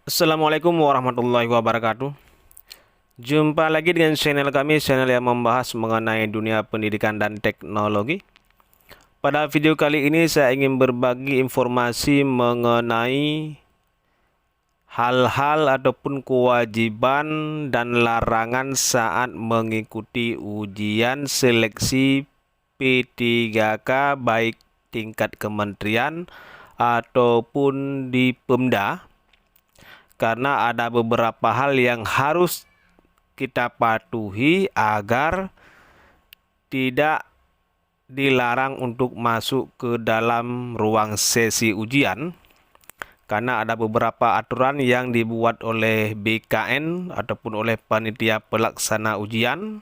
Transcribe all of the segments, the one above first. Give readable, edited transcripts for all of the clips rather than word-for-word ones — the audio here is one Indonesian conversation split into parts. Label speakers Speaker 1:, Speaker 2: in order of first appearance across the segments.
Speaker 1: Assalamualaikum warahmatullahi wabarakatuh. Jumpa lagi dengan channel kami, channel yang membahas mengenai dunia pendidikan dan teknologi. Pada video kali ini saya ingin berbagi informasi mengenai hal-hal ataupun kewajiban dan larangan saat mengikuti ujian seleksi P3K baik tingkat kementerian ataupun di Pemda. Karena ada beberapa hal yang harus kita patuhi agar tidak dilarang untuk masuk ke dalam ruang sesi ujian. Karena ada beberapa aturan yang dibuat oleh BKN ataupun oleh panitia pelaksana ujian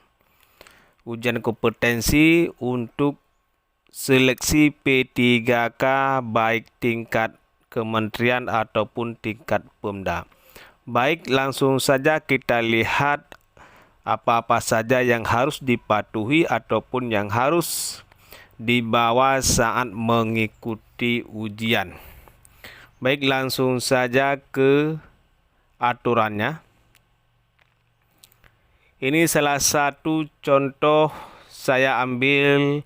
Speaker 1: kompetensi untuk seleksi P3K baik tingkat kementerian ataupun tingkat Pemda. Baik, langsung saja kita lihat apa-apa saja yang harus dipatuhi ataupun yang harus dibawa saat mengikuti ujian. Baik, langsung saja ke aturannya. Ini salah satu contoh saya ambil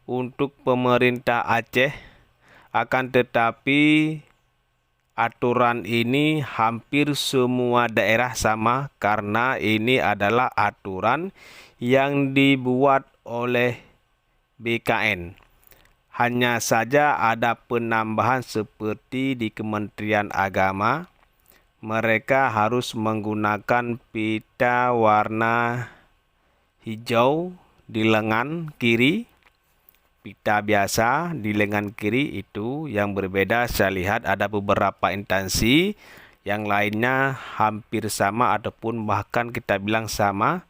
Speaker 1: untuk pemerintah Aceh, akan tetapi aturan ini hampir semua daerah sama karena ini adalah aturan yang dibuat oleh BKN. Hanya saja ada penambahan seperti di Kementerian Agama, mereka harus menggunakan pita warna hijau di lengan kiri. Pita biasa di lengan kiri itu yang berbeda. Saya lihat ada beberapa instansi yang lainnya hampir sama ataupun bahkan kita bilang sama.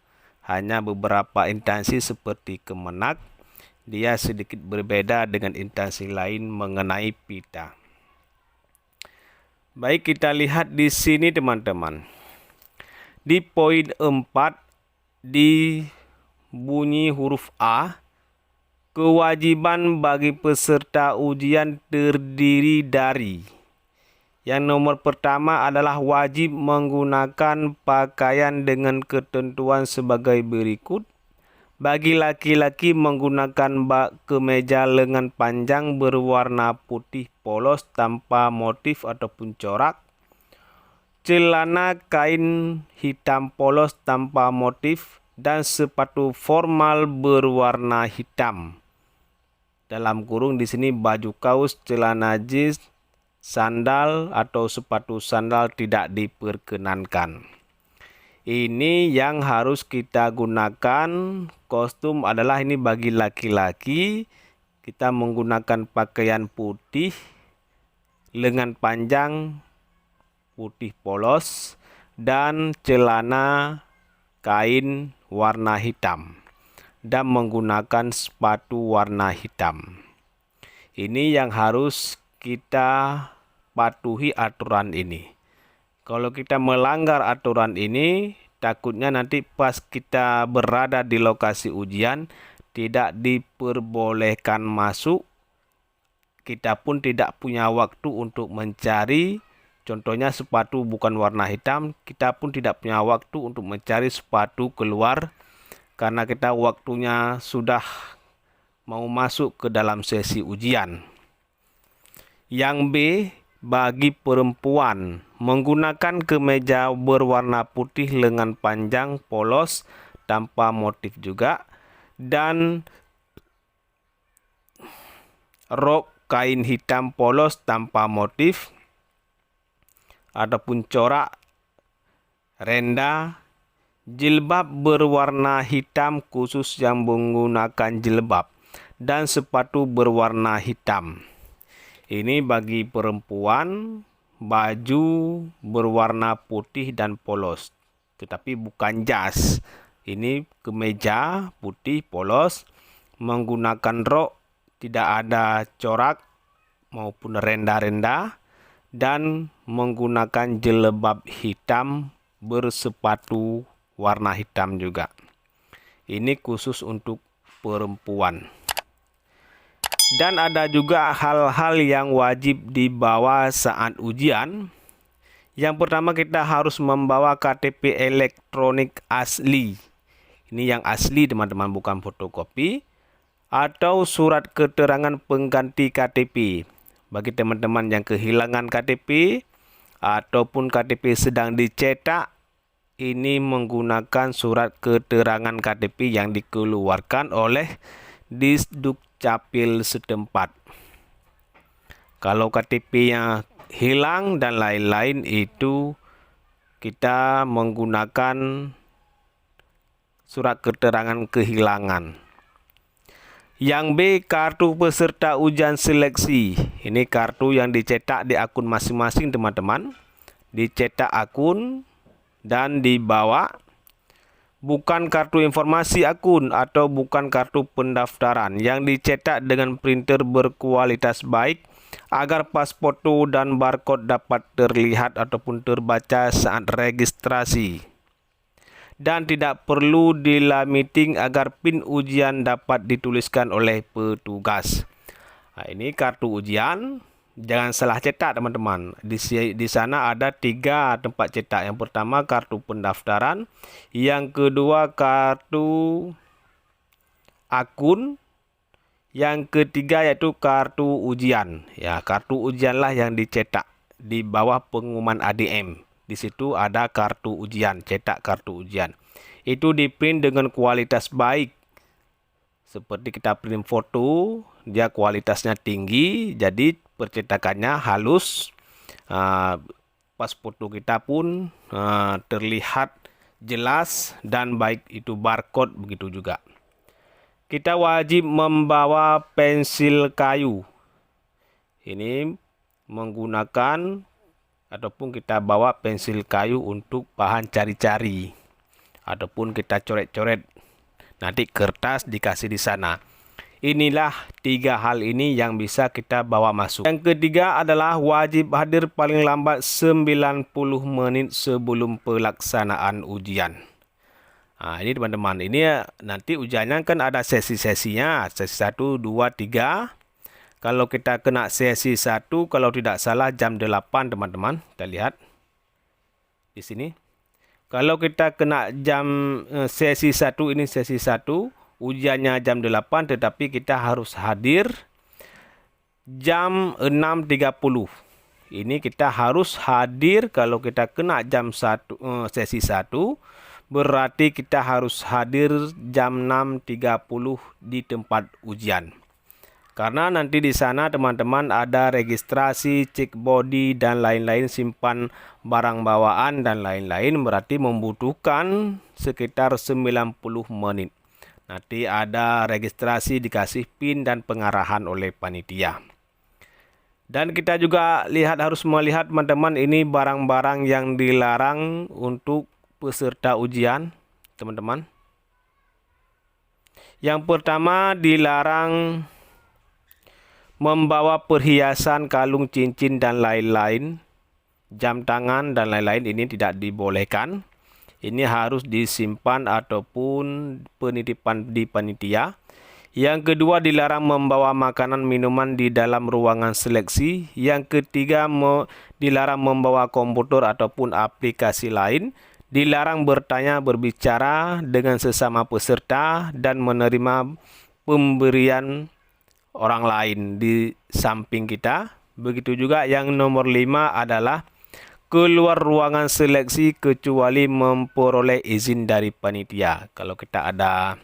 Speaker 1: Hanya beberapa instansi seperti Kemenak, dia sedikit berbeda dengan instansi lain mengenai pita. Baik, kita lihat di sini teman-teman. Di poin 4 di bunyi huruf A, kewajiban bagi peserta ujian terdiri dari yang nomor pertama adalah wajib menggunakan pakaian dengan ketentuan sebagai berikut. Bagi laki-laki menggunakan kemeja lengan panjang berwarna putih polos tanpa motif ataupun corak. Celana kain hitam polos tanpa motif dan sepatu formal berwarna hitam. Dalam kurung di sini baju kaos, celana jeans, sandal atau sepatu sandal tidak diperkenankan. Ini yang harus kita gunakan. Kostum adalah ini bagi laki-laki, kita menggunakan pakaian putih, lengan panjang putih polos dan celana kain warna hitam dan menggunakan sepatu warna hitam. Ini yang harus kita patuhi aturan ini. Kalau kita melanggar aturan ini, takutnya nanti pas kita berada di lokasi ujian tidak diperbolehkan masuk. Kita pun tidak punya waktu untuk mencari, contohnya sepatu bukan warna hitam, kita pun tidak punya waktu untuk mencari sepatu keluar karena kita waktunya sudah mau masuk ke dalam sesi ujian. Yang B, bagi perempuan menggunakan kemeja berwarna putih lengan panjang polos tanpa motif juga dan rok kain hitam polos tanpa motif ataupun corak, renda, jilbab berwarna hitam khusus yang menggunakan jilbab dan sepatu berwarna hitam. Ini bagi perempuan, baju berwarna putih dan polos, tetapi bukan jas. Ini kemeja putih polos, menggunakan rok tidak ada corak maupun renda-renda dan menggunakan jilbab hitam bersepatu warna hitam juga. Ini khusus untuk perempuan. Dan ada juga hal-hal yang wajib dibawa saat ujian, Yang pertama kita harus membawa KTP elektronik asli. Ini yang asli teman-teman, bukan fotokopi. Atau surat keterangan pengganti KTP. Bagi teman-teman yang kehilangan KTP ataupun KTP sedang dicetak, ini menggunakan surat keterangan KTP yang dikeluarkan oleh Disdukcapil setempat. Kalau KTP-nya hilang dan lain-lain, itu kita menggunakan surat keterangan kehilangan. Yang B, kartu peserta ujian seleksi. Ini kartu yang dicetak di akun masing-masing teman-teman. Dicetak akun dan dibawa. Bukan kartu informasi akun atau bukan kartu pendaftaran. Yang dicetak dengan printer berkualitas baik agar pas foto dan barcode dapat terlihat ataupun terbaca saat registrasi. Dan tidak perlu dilamiting agar pin ujian dapat dituliskan oleh petugas. Nah, ini kartu ujian. Jangan salah cetak teman-teman. Di sana ada 3 tempat cetak. Yang pertama kartu pendaftaran. Yang kedua kartu akun. Yang ketiga yaitu kartu ujian. Ya, kartu ujianlah yang dicetak di bawah pengumuman ADM. Di situ ada kartu ujian, cetak kartu ujian. Itu diprint dengan kualitas baik. Seperti kita print foto, dia kualitasnya tinggi, jadi percetakannya halus. Pas foto kita pun terlihat jelas dan baik, itu barcode begitu juga. Kita wajib membawa pensil kayu. Ini menggunakan ataupun kita bawa pensil kayu untuk bahan cari-cari ataupun kita coret-coret. Nanti kertas dikasih di sana. Inilah 3 hal ini yang bisa kita bawa masuk. Yang ketiga adalah wajib hadir paling lambat 90 menit sebelum pelaksanaan ujian. Nah, ini teman-teman, ini nanti ujiannya kan ada sesi-sesinya. Sesi 1, 2, 3. Kalau kita kena sesi 1, kalau tidak salah jam 8 teman-teman. Kita lihat di sini. Kalau kita kena sesi 1, ini sesi 1, ujiannya jam 8, tetapi kita harus hadir jam 6.30. Ini kita harus hadir kalau kita kena jam sesi 1, berarti kita harus hadir jam 6.30 di tempat ujian. Karena nanti di sana teman-teman ada registrasi, cek body dan lain-lain, simpan barang bawaan dan lain-lain, berarti membutuhkan sekitar 90 menit. Nanti ada registrasi, dikasih PIN dan pengarahan oleh panitia. Dan kita juga harus melihat teman-teman, ini barang-barang yang dilarang untuk peserta ujian, teman-teman. Yang pertama, dilarang membawa perhiasan, kalung, cincin dan lain-lain, jam tangan dan lain-lain, ini tidak dibolehkan. Ini harus disimpan ataupun penitipan di panitia. Yang kedua, dilarang membawa makanan minuman di dalam ruangan seleksi. Yang ketiga, dilarang membawa komputer ataupun aplikasi lain. Dilarang bertanya, berbicara dengan sesama peserta dan menerima pemberian orang lain di samping kita. Begitu juga yang nomor 5 adalah keluar ruangan seleksi kecuali memperoleh izin dari panitia. Kalau kita ada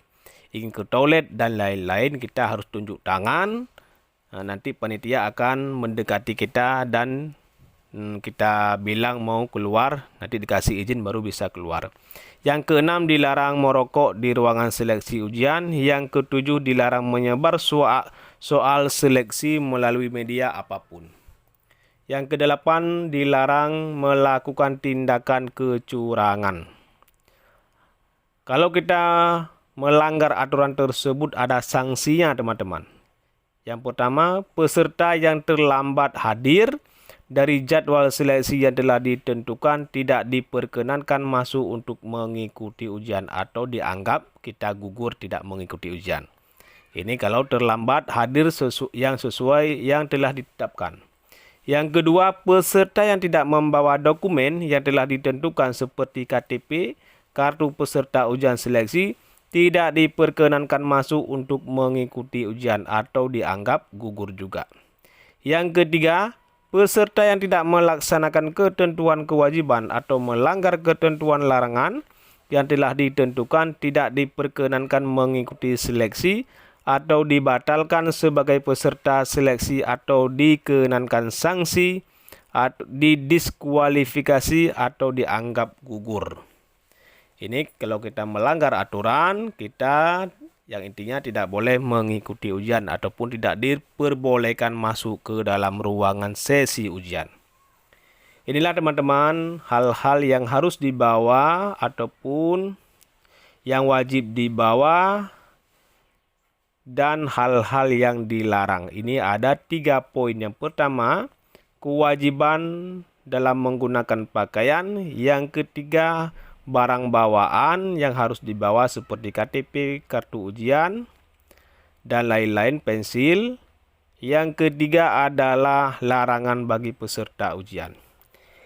Speaker 1: ingin ke toilet dan lain-lain, kita harus tunjuk tangan. Nanti panitia akan mendekati kita dan kita bilang mau keluar, nanti dikasih izin baru bisa keluar. Yang keenam, dilarang merokok di ruangan seleksi ujian. Yang ketujuh, dilarang menyebar soal seleksi melalui media apapun. Yang kedelapan, dilarang melakukan tindakan kecurangan. Kalau kita melanggar aturan tersebut ada sanksinya teman-teman. Yang pertama, peserta yang terlambat hadir dari jadwal seleksi yang telah ditentukan tidak diperkenankan masuk untuk mengikuti ujian atau dianggap kita gugur tidak mengikuti ujian. Ini kalau terlambat hadir yang sesuai yang telah ditetapkan. Yang kedua, peserta yang tidak membawa dokumen yang telah ditentukan seperti KTP, kartu peserta ujian seleksi, tidak diperkenankan masuk untuk mengikuti ujian atau dianggap gugur juga. Yang ketiga, peserta yang tidak melaksanakan ketentuan kewajiban atau melanggar ketentuan larangan yang telah ditentukan tidak diperkenankan mengikuti seleksi atau dibatalkan sebagai peserta seleksi atau dikenakan sanksi, atau didiskualifikasi atau dianggap gugur. Ini kalau kita melanggar aturan, kita yang intinya tidak boleh mengikuti ujian ataupun tidak diperbolehkan masuk ke dalam ruangan sesi ujian. Inilah teman-teman hal-hal yang harus dibawa ataupun yang wajib dibawa dan hal-hal yang dilarang. Ini ada 3 poin. Yang pertama, kewajiban dalam menggunakan pakaian. Yang ketiga, barang bawaan yang harus dibawa seperti KTP, kartu ujian, dan lain-lain, pensil. Yang ketiga adalah larangan bagi peserta ujian.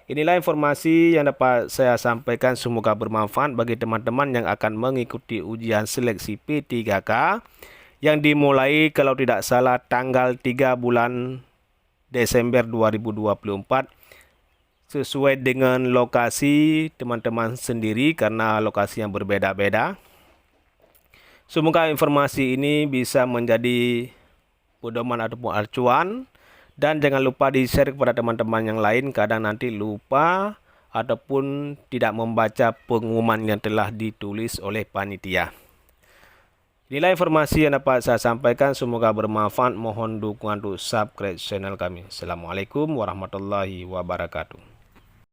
Speaker 1: Inilah informasi yang dapat saya sampaikan, semoga bermanfaat bagi teman-teman yang akan mengikuti ujian seleksi P3K yang dimulai kalau tidak salah tanggal 3 bulan Desember 2024 sesuai dengan lokasi teman-teman sendiri karena lokasi yang berbeda-beda. Semoga informasi ini bisa menjadi pedoman ataupun acuan. Dan jangan lupa di-share kepada teman-teman yang lain, kadang nanti lupa ataupun tidak membaca pengumuman yang telah ditulis oleh panitia. Inilah informasi yang dapat saya sampaikan, semoga bermanfaat. Mohon dukungan untuk subscribe channel kami. Assalamualaikum warahmatullahi wabarakatuh.